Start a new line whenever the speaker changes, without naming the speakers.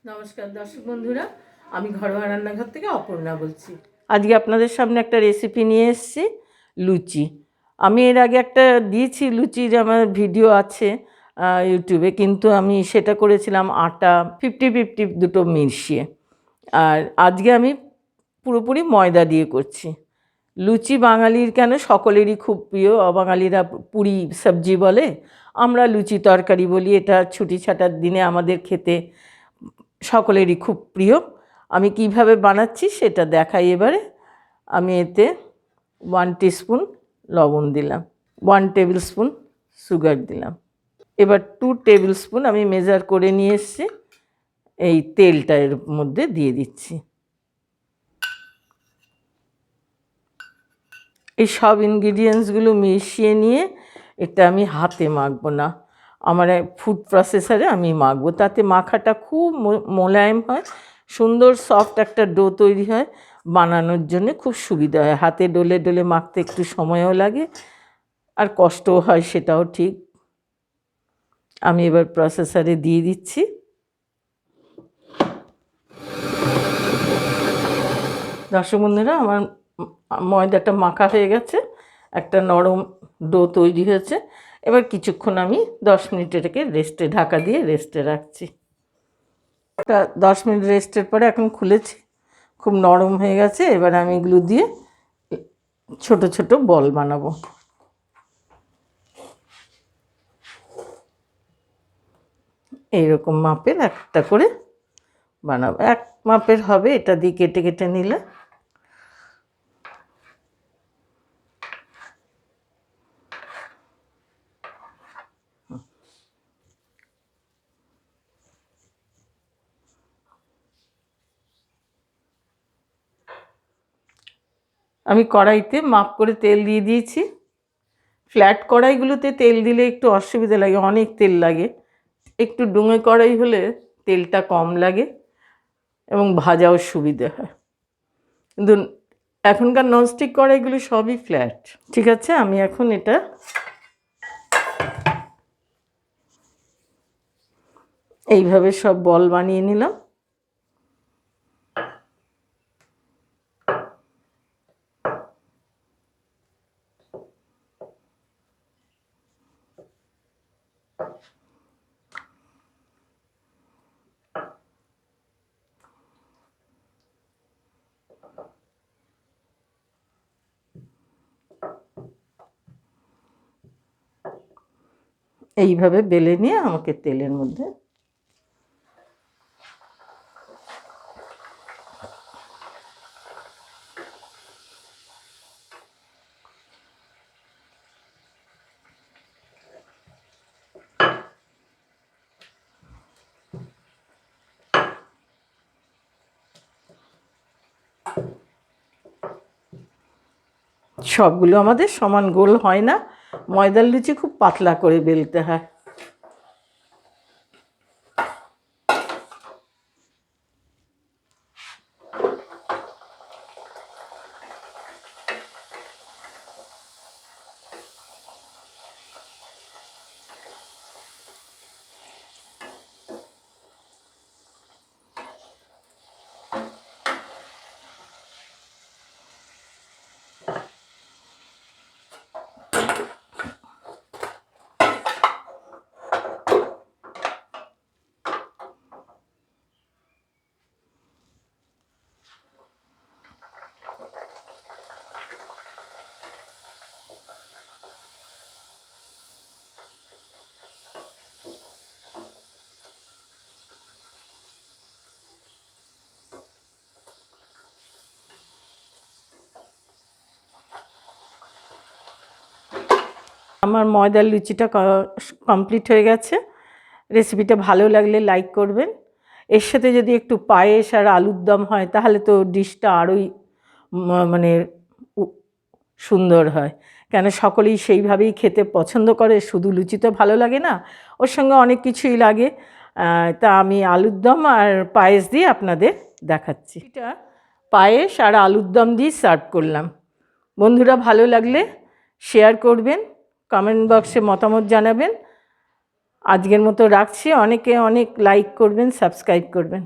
নমস্কার দর্শক বন্ধুরা, আমি ঘরোয়া রান্নাঘর থেকে অপর্ণা বলছি। আজকে আপনাদের সামনে একটা রেসিপি নিয়ে এসেছি, লুচি। আমি এর আগে একটা দিয়েছি লুচির, আমার ভিডিও আছে ইউটিউবে, কিন্তু আমি সেটা করেছিলাম আটা 50-50 দুটো মিশিয়ে। আর আজকে আমি পুরোপুরি ময়দা দিয়ে করছি। লুচি বাঙালির কেন সকলেরই খুব প্রিয়। অবাঙালিরা পুরি সবজি বলে, আমরা লুচি তরকারি বলি। এটা ছুটি ছাটার দিনে আমাদের খেতে সকলেরই খুব প্রিয়। আমি কিভাবে বানাচ্ছি সেটা দেখাই এবারে। আমি এতে 1 টিস্পুন লবণ দিলাম, 1 টেবিল স্পুন সুগার দিলাম। এবার 2 টেবিল স্পুন আমি মেজার করে নিয়ে এসেছি, এই তেলটা এর মধ্যে দিয়ে দিচ্ছি। এই সব ইনগ্রিডিয়েন্টসগুলো মিশিয়ে নিয়ে এটা আমি হাতে মাখবো না, আমার ফুড প্রসেসরে আমি মাখবো। তাতে মাখাটা খুব মোলায়েম হয়, সুন্দর সফট একটা ডো তৈরি হয়, বানানোর জন্য খুব সুবিধা হয়। হাতে ডলে ডলে মাখতে একটু সময়ও লাগে আর কষ্টও হয়, সেটাও ঠিক। আমি এবার প্রসেসরে দিয়ে দিচ্ছি। দর্শক বন্ধুরা, আমার ময়দাটা মাখা হয়ে গেছে, একটা নরম ডো তৈরি হয়েছে। এবার কিছুক্ষণ আমি 10 মিনিট এটাকে রেস্টে, ঢাকা দিয়ে রেস্টে রাখছি। 10 মিনিট রেস্টের পরে এখন খুলেছি, খুব নরম হয়ে গেছে। এবার আমি এগুলো দিয়ে ছোট ছোট বল বানাবো। এইরকম মাপের একটা করে বানাবো, এক মাপের হবে। এটা দিয়ে কেটে কেটে নিলে আমি কড়াইতে মাপ করে তেল দিয়ে দিয়েছি। ফ্ল্যাট কড়াইগুলোতে তেল দিলে একটু অসুবিধা লাগে, অনেক তেল লাগে। একটু ডুঙে কড়াই হলে তেলটা কম লাগে এবং ভাজাও সুবিধে হয়। কিন্তু এখনকার ননস্টিক কড়াইগুলো সবই ফ্ল্যাট। ঠিক আছে, আমি এখন এটা এইভাবে সব বল বানিয়ে নিলাম। এইভাবে বেলে নিয়ে আমাকে তেলের মধ্যে সবগুলো আমাদের সমান গোল হয় না, ময়দার লুচি খুব পাতলা করে বেলতে হয়। আমার ময়দার লুচিটা কমপ্লিট হয়ে গেছে। রেসিপিটা ভালো লাগলে লাইক করবেন। এর সাথে যদি একটু পায়েস আর আলুর দম হয় তাহলে তো ডিশটা আরোই মানে সুন্দর হয়, কেন সকলেই সেইভাবেই খেতে পছন্দ করে। শুধু লুচি তো ভালো লাগে না, ওর সঙ্গে অনেক কিছুই লাগে। তা আমি আলুর দম আর পায়েস দিয়ে আপনাদের দেখাচ্ছি। এটা পায়েস আর আলুর দম দিয়ে সার্ভ করলাম। বন্ধুরা, ভালো লাগলে শেয়ার করবেন, কমেন্ট বক্সে মতামত জানাবেন। আজকের মতো রাখছি। অনেকে অনেক লাইক করবেন, সাবস্ক্রাইব করবেন।